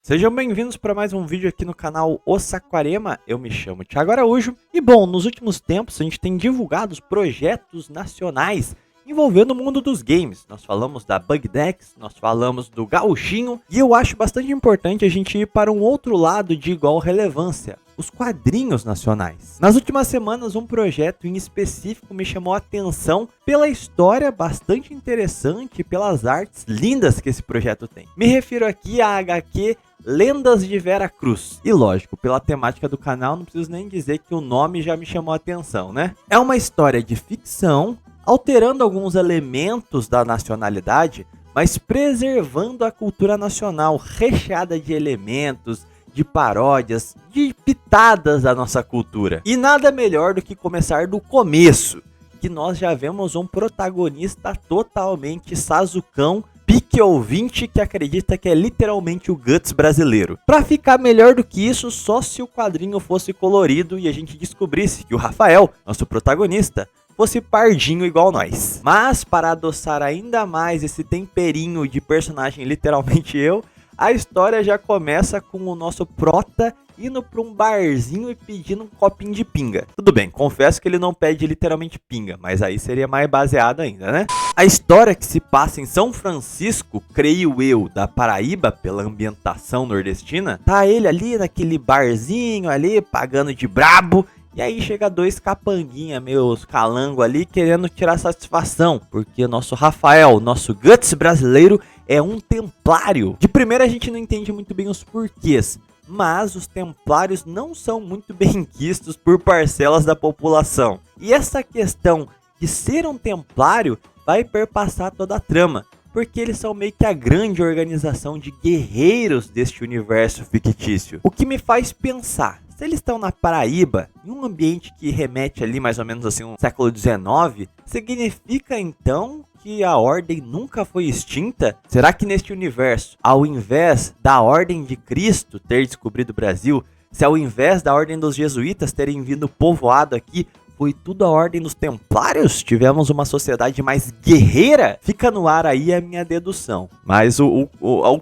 Sejam bem-vindos para mais um vídeo aqui no canal O Saquarema. Eu me chamo Thiago Araújo e bom, nos últimos tempos a gente tem divulgado os projetos nacionais envolvendo o mundo dos games. Nós falamos da Bugdex, nós falamos do Gauchinho e eu acho bastante importante a gente ir para um outro lado de igual relevância, os quadrinhos nacionais. Nas últimas semanas, um projeto em específico me chamou a atenção pela história bastante interessante e pelas artes lindas que esse projeto tem. Me refiro aqui à HQ Lendas de Vera Cruz. E lógico, pela temática do canal, não preciso nem dizer que o nome já me chamou a atenção, né? É uma história de ficção, alterando alguns elementos da nacionalidade, mas preservando a cultura nacional, recheada de elementos, de paródias, de pitadas da nossa cultura. E nada melhor do que começar do começo, que nós já vemos um protagonista totalmente sazucão, pique ouvinte que acredita que é literalmente o Guts brasileiro. Pra ficar melhor do que isso, só se o quadrinho fosse colorido e a gente descobrisse que o Rafael, nosso protagonista, fosse pardinho igual nós. Mas para adoçar ainda mais esse temperinho de personagem literalmente eu, a história já começa com o nosso prota indo para um barzinho e pedindo um copinho de pinga. Tudo bem, confesso que ele não pede literalmente pinga, mas aí seria mais baseado ainda, né? A história que se passa em São Francisco, creio eu, da Paraíba, pela ambientação nordestina, tá ele ali naquele barzinho ali, pagando de brabo. E aí chega dois capanguinha, meus calango ali, querendo tirar satisfação, porque o nosso Rafael, nosso Guts brasileiro, é um templário. De primeira a gente não entende muito bem os porquês, mas os templários não são muito bem quistos por parcelas da população. E essa questão de ser um templário vai perpassar toda a trama, porque eles são meio que a grande organização de guerreiros deste universo fictício. O que me faz pensar, se eles estão na Paraíba, em um ambiente que remete ali mais ou menos assim um século XIX, significa então que a Ordem nunca foi extinta? Será que neste universo, ao invés da Ordem de Cristo ter descobrido o Brasil, se ao invés da Ordem dos Jesuítas terem vindo povoado aqui, foi tudo a Ordem dos Templários? Tivemos uma sociedade mais guerreira? Fica no ar aí a minha dedução. Mas o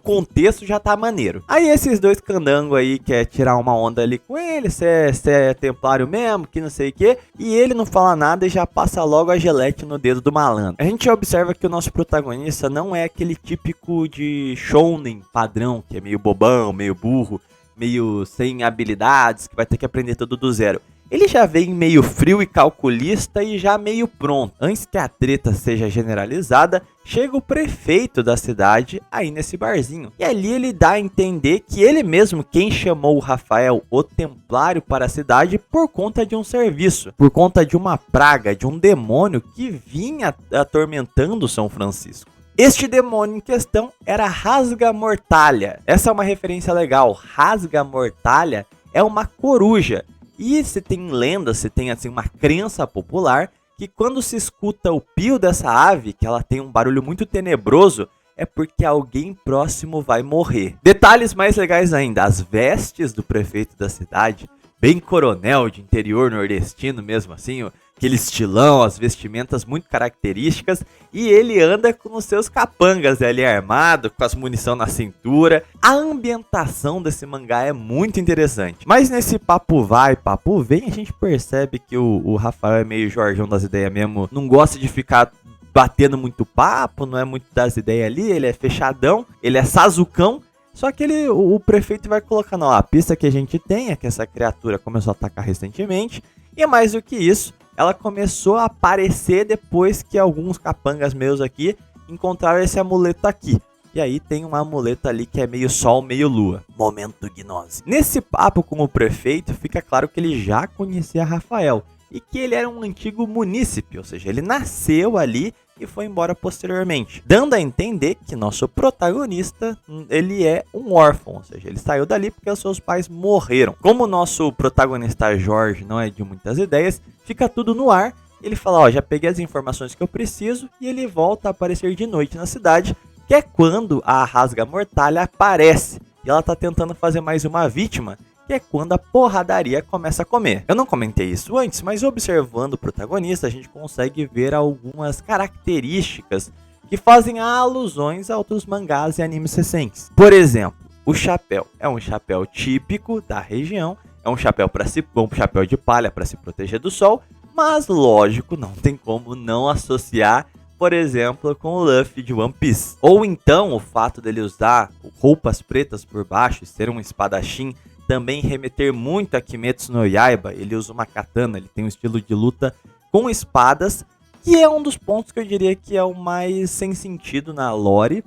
contexto já tá maneiro. Aí esses dois candangos aí quer tirar uma onda ali com ele, se é templário mesmo, que não sei o que. E ele não fala nada e já passa logo a gelete no dedo do malandro. A gente observa que o nosso protagonista não é aquele típico de shounen padrão, que é meio bobão, meio burro, meio sem habilidades, que vai ter que aprender tudo do zero. Ele já vem meio frio e calculista e já meio pronto. Antes que a treta seja generalizada, chega o prefeito da cidade aí nesse barzinho. E ali ele dá a entender que ele mesmo quem chamou o Rafael, o Templário, para a cidade por conta de um serviço. Por conta de uma praga, de um demônio que vinha atormentando São Francisco. Este demônio em questão era Rasga Mortalha. Essa é uma referência legal. Rasga Mortalha é uma coruja. E se tem lenda, se tem assim uma crença popular que quando se escuta o pio dessa ave, que ela tem um barulho muito tenebroso, é porque alguém próximo vai morrer. Detalhes mais legais ainda, as vestes do prefeito da cidade, bem coronel de interior nordestino mesmo assim, aquele estilão, as vestimentas muito características, e ele anda com os seus capangas ali armado, com as munição na cintura. A ambientação desse mangá é muito interessante. Mas nesse papo vai, papo vem, a gente percebe que o Rafael é meio Jorjão das ideias mesmo, não gosta de ficar batendo muito papo, não é muito das ideias ali, ele é fechadão, ele é sazucão. Só que o prefeito vai colocando, ó, a pista que a gente tem é que essa criatura começou a atacar recentemente, e mais do que isso, ela começou a aparecer depois que alguns capangas meus aqui encontraram esse amuleto aqui. E aí tem um amuleto ali que é meio sol, meio lua. Momento gnose. Nesse papo com o prefeito, fica claro que ele já conhecia Rafael. E que ele era um antigo munícipe, ou seja, ele nasceu ali e foi embora posteriormente. Dando a entender que nosso protagonista, ele é um órfão, ou seja, ele saiu dali porque os seus pais morreram. Como o nosso protagonista Jorge não é de muitas ideias, fica tudo no ar. Ele fala, ó, já peguei as informações que eu preciso, e ele volta a aparecer de noite na cidade, que é quando a Rasga Mortalha aparece. E ela tá tentando fazer mais uma vítima, que é quando a porradaria começa a comer. Eu não comentei isso antes, mas observando o protagonista, a gente consegue ver algumas características que fazem alusões a outros mangás e animes recentes. Por exemplo, o chapéu é um chapéu típico da região, é um chapéu um chapéu de palha para se proteger do sol, mas lógico, não tem como não associar, por exemplo, com o Luffy de One Piece. Ou então o fato dele usar roupas pretas por baixo e ser um espadachim também remeter muito a Kimetsu no Yaiba. Ele usa uma katana, ele tem um estilo de luta com espadas, que é um dos pontos que eu diria que é o mais sem sentido na lore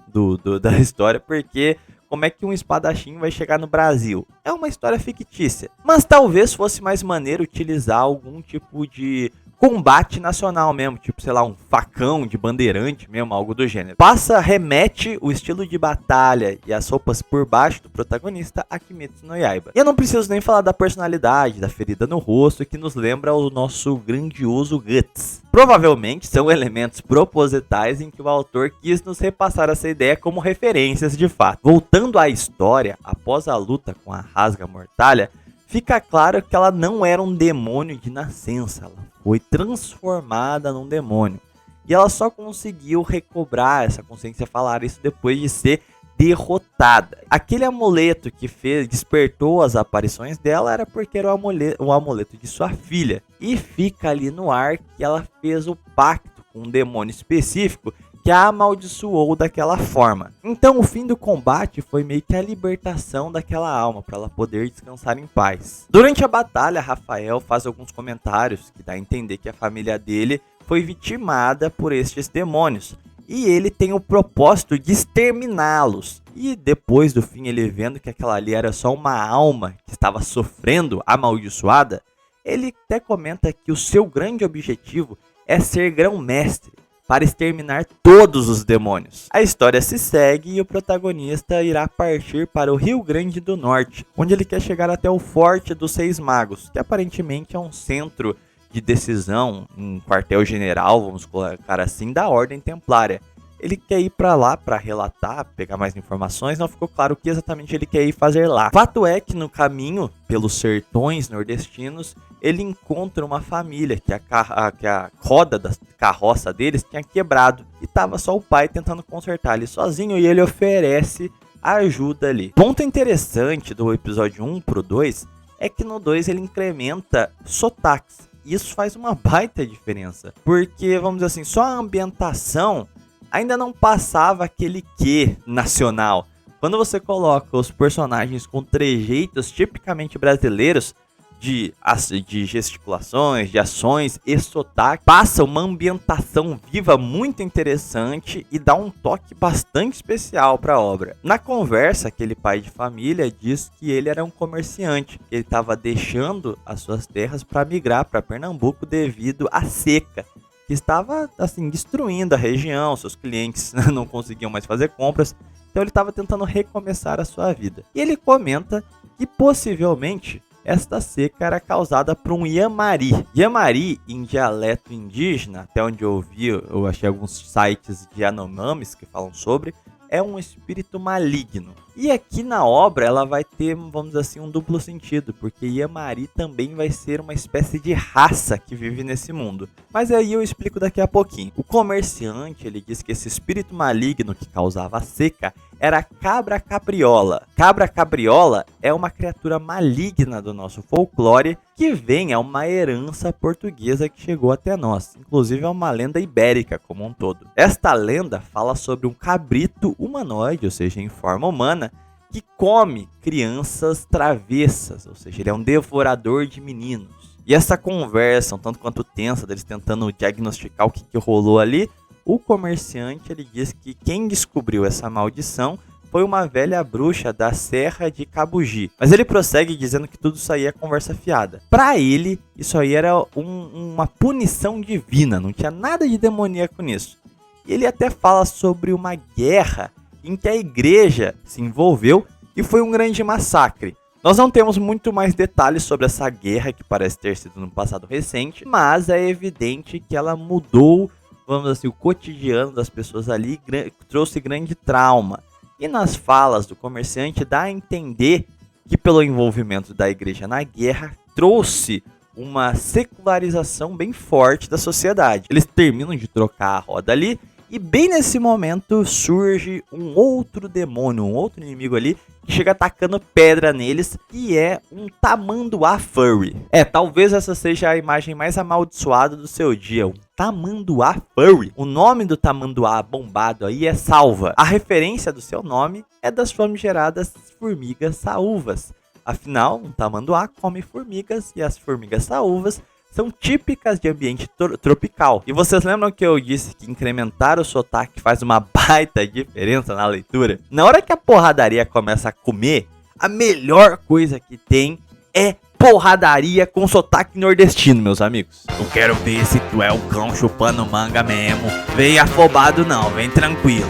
da história, porque como é que um espadachim vai chegar no Brasil? É uma história fictícia, mas talvez fosse mais maneiro utilizar algum tipo de combate nacional mesmo, tipo, sei lá, um facão de bandeirante mesmo, algo do gênero. Remete o estilo de batalha e as roupas por baixo do protagonista a Kimetsu no Yaiba. E eu não preciso nem falar da personalidade, da ferida no rosto, que nos lembra o nosso grandioso Guts. Provavelmente são elementos propositais em que o autor quis nos repassar essa ideia como referências de fato. Voltando à história, após a luta com a Rasga Mortalha, fica claro que ela não era um demônio de nascença, ela foi transformada num demônio. E ela só conseguiu recobrar essa consciência, falar isso depois de ser derrotada. Aquele amuleto que despertou as aparições dela era porque era o amuleto de sua filha. E fica ali no ar que ela fez o pacto com um demônio específico que a amaldiçoou daquela forma. Então o fim do combate foi meio que a libertação daquela alma, para ela poder descansar em paz. Durante a batalha, Rafael faz alguns comentários que dá a entender que a família dele foi vitimada por estes demônios, e ele tem o propósito de exterminá-los. E depois do fim, ele vendo que aquela ali era só uma alma que estava sofrendo, amaldiçoada, ele até comenta que o seu grande objetivo é ser grão-mestre, para exterminar todos os demônios. A história se segue e o protagonista irá partir para o Rio Grande do Norte, onde ele quer chegar até o Forte dos Seis Magos, que aparentemente é um centro de decisão, um quartel-general, vamos colocar assim, da Ordem Templária. Ele quer ir para lá para relatar, pegar mais informações, não ficou claro o que exatamente ele quer ir fazer lá. Fato é que no caminho, pelos sertões nordestinos, ele encontra uma família que a roda da carroça deles tinha quebrado e tava só o pai tentando consertar ali sozinho, e ele oferece ajuda ali. Ponto interessante do episódio 1 pro 2 é que no 2 ele incrementa sotaques. Isso faz uma baita diferença, porque, vamos dizer assim, só a ambientação ainda não passava aquele quê nacional. Quando você coloca os personagens com trejeitos tipicamente brasileiros, de gesticulações, de ações e sotaque, passa uma ambientação viva muito interessante e dá um toque bastante especial para a obra. Na conversa, aquele pai de família diz que ele era um comerciante, ele estava deixando as suas terras para migrar para Pernambuco devido à seca, que estava assim destruindo a região, seus clientes não conseguiam mais fazer compras, então ele estava tentando recomeçar a sua vida. E ele comenta que possivelmente esta seca era causada por um Yamari. Yamari, em dialeto indígena, até onde eu vi, eu achei alguns sites de Yanomamis que falam sobre, é um espírito maligno. E aqui na obra ela vai ter, vamos dizer assim, um duplo sentido, porque Yamari também vai ser uma espécie de raça que vive nesse mundo. Mas aí eu explico daqui a pouquinho. O comerciante, ele diz que esse espírito maligno que causava a seca era a Cabra Capriola. Cabra Capriola é uma criatura maligna do nosso folclore que vem a uma herança portuguesa que chegou até nós. Inclusive é uma lenda ibérica como um todo. Esta lenda fala sobre um cabrito humanoide, ou seja, em forma humana, que come crianças travessas, ou seja, ele é um devorador de meninos. E essa conversa, um tanto quanto tensa, deles tentando diagnosticar o que rolou ali, o comerciante ele diz que quem descobriu essa maldição foi uma velha bruxa da Serra de Cabugi. Mas ele prossegue dizendo que tudo isso aí é conversa fiada. Para ele, isso aí era uma punição divina, não tinha nada de demoníaco nisso. E ele até fala sobre uma guerra em que a igreja se envolveu e foi um grande massacre. Nós não temos muito mais detalhes sobre essa guerra, que parece ter sido no passado recente, mas é evidente que ela mudou, vamos dizer assim, o cotidiano das pessoas ali, trouxe grande trauma. E nas falas do comerciante dá a entender que pelo envolvimento da igreja na guerra, trouxe uma secularização bem forte da sociedade. Eles terminam de trocar a roda ali E bem nesse momento surge um outro demônio, um outro inimigo ali, que chega atacando pedra neles, que é um tamanduá furry. Talvez essa seja a imagem mais amaldiçoada do seu dia, um tamanduá furry. O nome do tamanduá bombado aí é Salva. A referência do seu nome é das famigeradas formigas saúvas. Afinal, um tamanduá come formigas e as formigas saúvas são típicas de ambiente tropical. E vocês lembram que eu disse que incrementar o sotaque faz uma baita diferença na leitura? Na hora que a porradaria começa a comer, a melhor coisa que tem é porradaria com sotaque nordestino, meus amigos. Eu quero ver se tu é um cão chupando manga mesmo. Vem afobado não, vem tranquilo.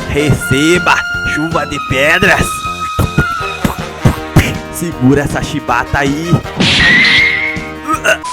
Receba chuva de pedras. Segura essa chibata aí.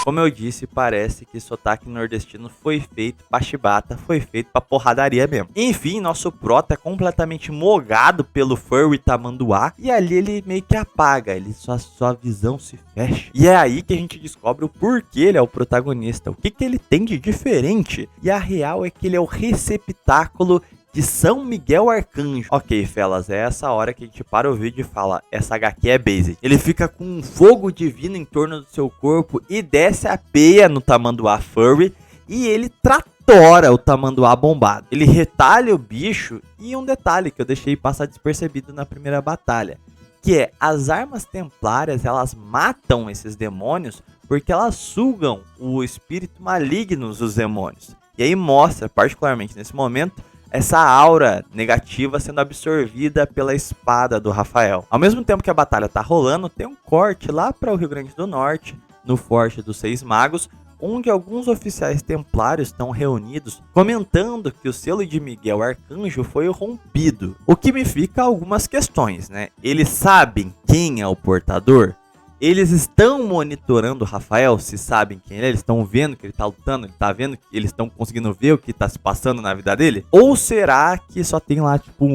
Como eu disse, parece que sotaque nordestino foi feito pra chibata, foi feito pra porradaria mesmo. Enfim, nosso prota é completamente mogado pelo furry tamanduá e ali ele meio que apaga, sua visão se fecha. E é aí que a gente descobre o porquê ele é o protagonista, o que ele tem de diferente. E a real é que ele é o receptáculo de São Miguel Arcanjo. Ok, fellas, é essa hora que a gente para o vídeo e fala, essa HQ é basic. Ele fica com um fogo divino em torno do seu corpo e desce a peia no tamanduá furry e ele tratora o tamanduá bombado. Ele retalha o bicho e um detalhe que eu deixei passar despercebido na primeira batalha, que é as armas templárias, elas matam esses demônios porque elas sugam o espírito maligno dos demônios. E aí mostra, particularmente nesse momento, essa aura negativa sendo absorvida pela espada do Rafael. Ao mesmo tempo que a batalha tá rolando, tem um corte lá para o Rio Grande do Norte, no Forte dos Seis Magos, onde alguns oficiais templários estão reunidos comentando que o selo de Miguel Arcanjo foi rompido. O que me fica algumas questões, né? Eles sabem quem é o portador? Eles estão monitorando o Rafael, se sabem quem ele é, eles estão vendo que ele tá lutando, ele tá vendo que eles estão conseguindo ver o que tá se passando na vida dele? Ou será que só tem lá, tipo,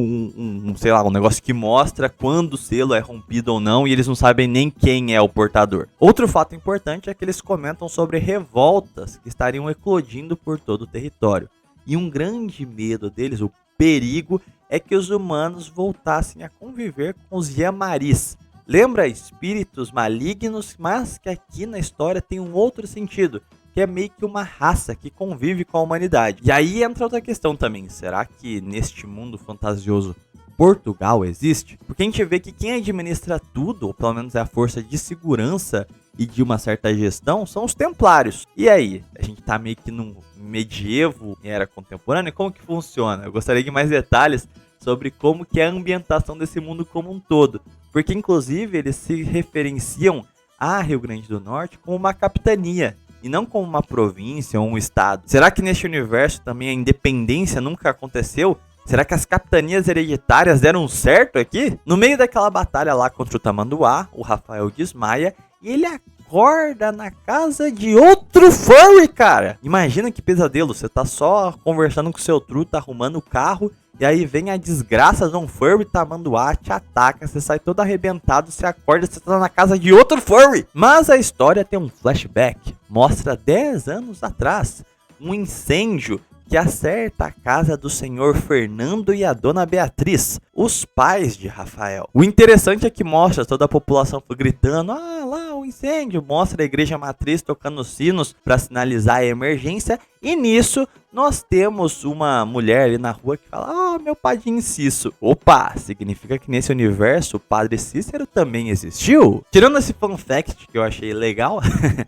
sei lá, um negócio que mostra quando o selo é rompido ou não e eles não sabem nem quem é o portador? Outro fato importante é que eles comentam sobre revoltas que estariam eclodindo por todo o território. E um grande medo deles, o perigo, é que os humanos voltassem a conviver com os Yamaris. Lembra espíritos malignos, mas que aqui na história tem um outro sentido, que é meio que uma raça que convive com a humanidade. E aí entra outra questão também, será que neste mundo fantasioso Portugal existe? Porque a gente vê que quem administra tudo, ou pelo menos é a força de segurança e de uma certa gestão, são os templários. E aí? A gente tá meio que num medievo em era contemporânea, como que funciona? Eu gostaria de mais detalhes sobre como que é a ambientação desse mundo como um todo. Porque, inclusive, eles se referenciam a Rio Grande do Norte como uma capitania, e não como uma província ou um estado. Será que neste universo também a independência nunca aconteceu? Será que as capitanias hereditárias deram certo aqui? No meio daquela batalha lá contra o tamanduá, o Rafael desmaia e ele acorda na casa de outro furry, cara. Imagina que pesadelo, você tá só conversando com o seu truta, arrumando o carro, e aí vem a desgraça de um furry tamanduá, te ataca, você sai todo arrebentado, você acorda, você tá na casa de outro furry. Mas a história tem um flashback, mostra 10 anos atrás, um incêndio que acerta a casa do senhor Fernando e a dona Beatriz, os pais de Rafael. O interessante é que mostra toda a população gritando, ah lá o incêndio, mostra a igreja matriz tocando sinos para sinalizar a emergência, e nisso nós temos uma mulher ali na rua que fala, ah, meu padrinho Cícero. Opa, significa que nesse universo o padre Cícero também existiu? Tirando esse fun fact que eu achei legal,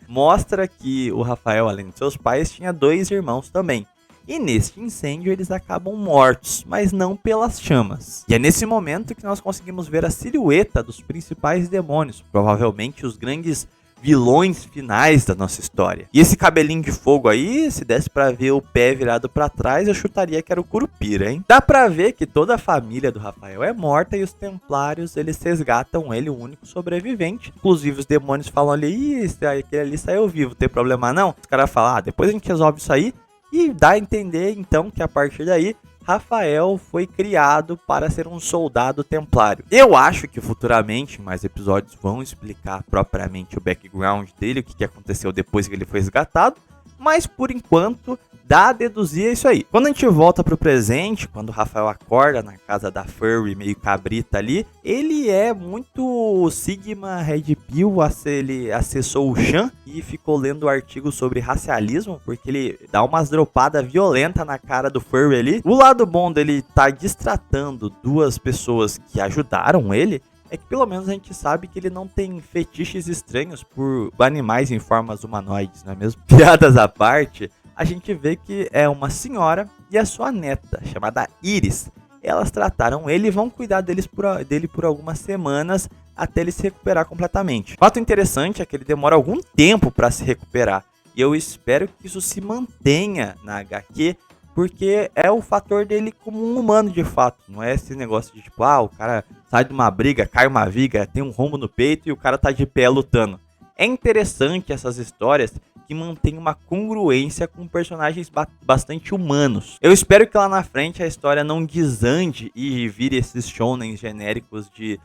mostra que o Rafael, além de seus pais, tinha 2 irmãos também. E neste incêndio eles acabam mortos, mas não pelas chamas. E é nesse momento que nós conseguimos ver a silhueta dos principais demônios, provavelmente os grandes vilões finais da nossa história. E esse cabelinho de fogo aí, se desse pra ver o pé virado pra trás, eu chutaria que era o Curupira, hein? Dá pra ver que toda a família do Rafael é morta e os templários, eles resgatam ele, o único sobrevivente. Inclusive os demônios falam ali, aquele ali saiu vivo, não tem problema não? Os caras falam, depois a gente resolve isso aí. E dá a entender, então, que a partir daí, Rafael foi criado para ser um soldado templário. Eu acho que futuramente, mais episódios vão explicar propriamente o background dele, o que aconteceu depois que ele foi resgatado. mas por enquanto dá a deduzir isso aí. Quando a gente volta pro presente, quando o Rafael acorda na casa da Furry, meio cabrita ali, ele é muito Sigma Red Pill, ele acessou o Chan e ficou lendo artigos sobre racialismo, porque ele dá umas dropadas violentas na cara do Furry ali. O lado bom dele tá destratando duas pessoas que ajudaram ele, é que pelo menos a gente sabe que ele não tem fetiches estranhos por animais em formas humanoides, não é mesmo? Piadas à parte, a gente vê que é uma senhora e a sua neta, chamada Iris. Elas trataram ele e vão cuidar dele por algumas semanas até ele se recuperar completamente. Fato interessante é que ele demora algum tempo para se recuperar. E eu espero que isso se mantenha na HQ, porque é o fator dele como um humano de fato. Não é esse negócio de tipo, o cara sai de uma briga, cai uma viga, tem um rombo no peito e o cara tá de pé lutando. É interessante essas histórias que mantém uma congruência com personagens bastante humanos. Eu espero que lá na frente a história não desande e vire esses shonen genéricos de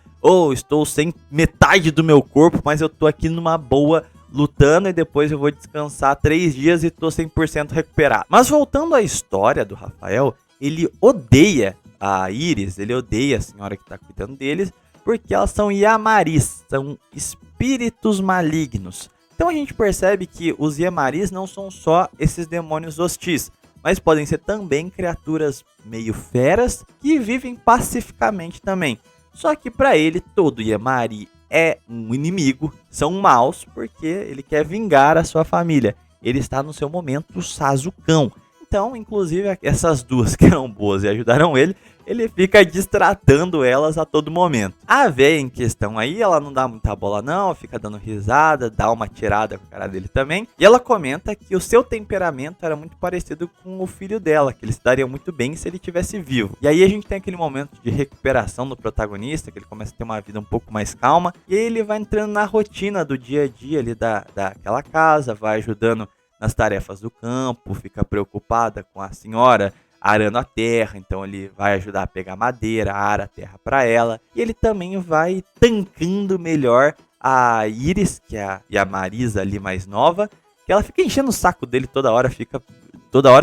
estou sem metade do meu corpo, mas eu tô aqui numa boa lutando e depois eu vou descansar 3 dias e tô 100% recuperado. Mas voltando à história do Rafael, ele odeia a Iris, ele odeia a senhora que tá cuidando deles, porque elas são Yamaris, são espíritos malignos. Então a gente percebe que os Yamaris não são só esses demônios hostis, mas podem ser também criaturas meio feras que vivem pacificamente também. Só que para ele todo Yamari é um inimigo, são maus porque ele quer vingar a sua família. Ele está no seu momento Sasucão. Então, inclusive, essas duas que eram boas e ajudaram ele fica distratando elas a todo momento. A véia em questão aí, ela não dá muita bola não, fica dando risada, dá uma tirada com a cara dele também. E ela comenta que o seu temperamento era muito parecido com o filho dela, que ele se daria muito bem se ele estivesse vivo. E aí a gente tem aquele momento de recuperação do protagonista, que ele começa a ter uma vida um pouco mais calma. E aí ele vai entrando na rotina do dia a dia ali daquela casa, vai ajudando nas tarefas do campo, fica preocupada com a senhora arando a terra, então ele vai ajudar a pegar madeira, ara a terra para ela, e ele também vai tancando melhor a Iris, que é a Marisa ali mais nova, que ela fica enchendo o saco dele toda hora,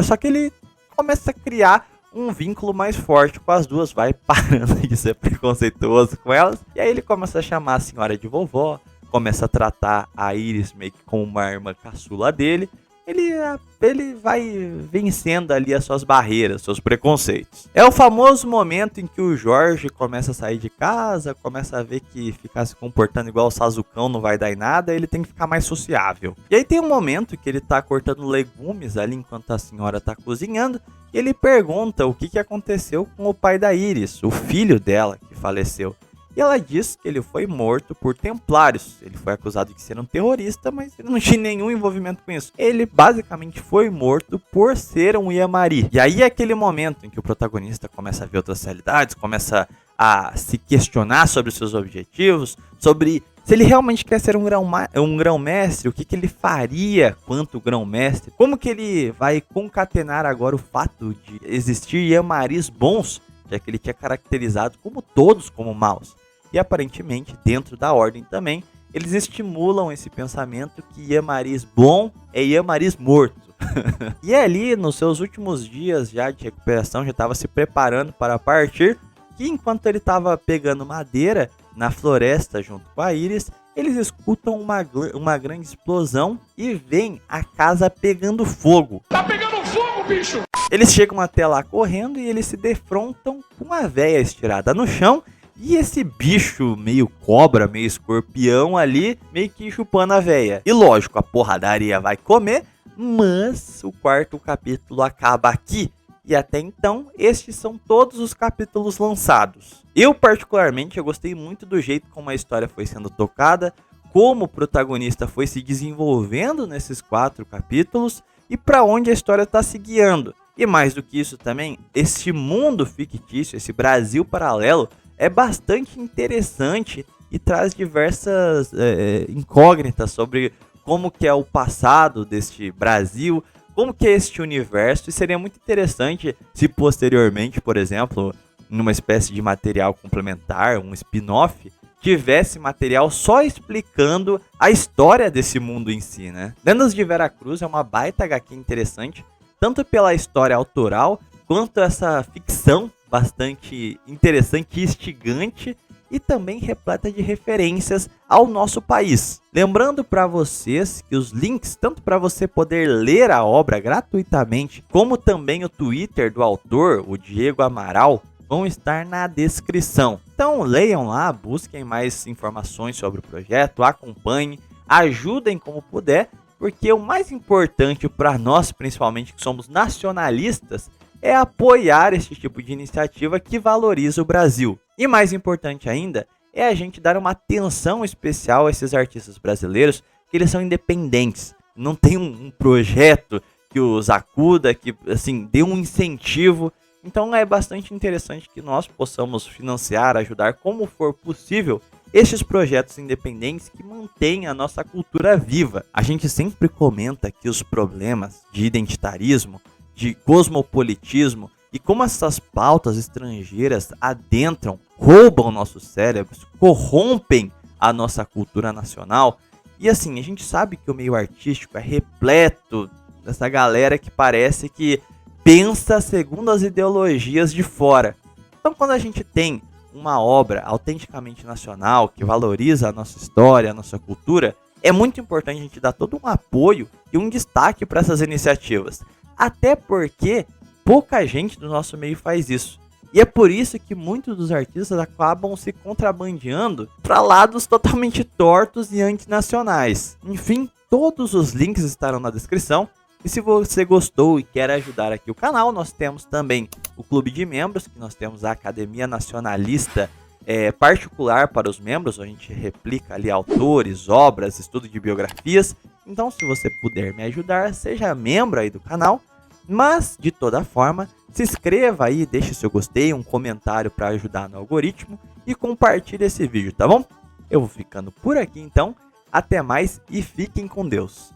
só que ele começa a criar um vínculo mais forte com as duas, vai parando de ser preconceituoso com elas, e aí ele começa a chamar a senhora de vovó, começa a tratar a Iris meio que como uma irmã caçula dele. Ele vai vencendo ali as suas barreiras, seus preconceitos. É o famoso momento em que o Jorge começa a sair de casa, começa a ver que ficar se comportando igual o Sasucão não vai dar em nada, ele tem que ficar mais sociável. E aí tem um momento que ele tá cortando legumes ali enquanto a senhora tá cozinhando, e ele pergunta o que aconteceu com o pai da Iris, o filho dela que faleceu. E ela diz que ele foi morto por templários. Ele foi acusado de ser um terrorista, mas ele não tinha nenhum envolvimento com isso. Ele basicamente foi morto por ser um Yamari. E aí é aquele momento em que o protagonista começa a ver outras realidades, começa a se questionar sobre os seus objetivos, sobre se ele realmente quer ser um grão-mestre, o que ele faria quanto grão-mestre, como que ele vai concatenar agora o fato de existir Yamaris bons, já que ele tinha caracterizado como todos como maus. E aparentemente, dentro da ordem também, eles estimulam esse pensamento que Yamaris bom é Yamaris morto. E ali, nos seus últimos dias já de recuperação, já estava se preparando para partir, que enquanto ele estava pegando madeira na floresta junto com a Iris, eles escutam uma grande explosão e veem a casa pegando fogo. Tá pegando fogo, bicho! Eles chegam até lá correndo e eles se defrontam com a véia estirada no chão e esse bicho meio cobra, meio escorpião ali, meio que chupando a véia. E lógico, a porradaria vai comer, mas o quarto capítulo acaba aqui. E até então, estes são todos os capítulos lançados. Eu particularmente, eu gostei muito do jeito como a história foi sendo tocada, como o protagonista foi se desenvolvendo nesses 4 capítulos e para onde a história está se guiando. E mais do que isso também, esse mundo fictício, esse Brasil paralelo, é bastante interessante e traz diversas incógnitas sobre como que é o passado deste Brasil, como que é este universo, e seria muito interessante se posteriormente, por exemplo, numa espécie de material complementar, um spin-off, tivesse material só explicando a história desse mundo em si, né? Lendas de Veracruz é uma baita HQ interessante, tanto pela história autoral, quanto essa ficção bastante interessante e instigante, e também repleta de referências ao nosso país. Lembrando para vocês que os links, tanto para você poder ler a obra gratuitamente, como também o Twitter do autor, o Diego Amaral, vão estar na descrição. Então leiam lá, busquem mais informações sobre o projeto, acompanhem, ajudem como puder, porque o mais importante para nós, principalmente que somos nacionalistas, é apoiar esse tipo de iniciativa que valoriza o Brasil. E mais importante ainda, é a gente dar uma atenção especial a esses artistas brasileiros, que eles são independentes. Não tem um projeto que os acuda, que assim, dê um incentivo. Então é bastante interessante que nós possamos financiar, ajudar como for possível estes projetos independentes que mantêm a nossa cultura viva. A gente sempre comenta que os problemas de identitarismo, de cosmopolitismo e como essas pautas estrangeiras adentram, roubam nossos cérebros, corrompem a nossa cultura nacional. E assim, a gente sabe que o meio artístico é repleto dessa galera que parece que pensa segundo as ideologias de fora. Então, quando a gente tem uma obra autenticamente nacional, que valoriza a nossa história, a nossa cultura, é muito importante a gente dar todo um apoio e um destaque para essas iniciativas. Até porque pouca gente do nosso meio faz isso. E é por isso que muitos dos artistas acabam se contrabandeando para lados totalmente tortos e antinacionais. Enfim, todos os links estarão na descrição. E se você gostou e quer ajudar aqui o canal, nós temos também o clube de membros, que nós temos a Academia Nacionalista particular para os membros. A gente replica ali autores, obras, estudo de biografias. Então, se você puder me ajudar, seja membro aí do canal. Mas, de toda forma, se inscreva aí, deixe seu gostei, um comentário para ajudar no algoritmo e compartilhe esse vídeo, tá bom? Eu vou ficando por aqui então, até mais e fiquem com Deus.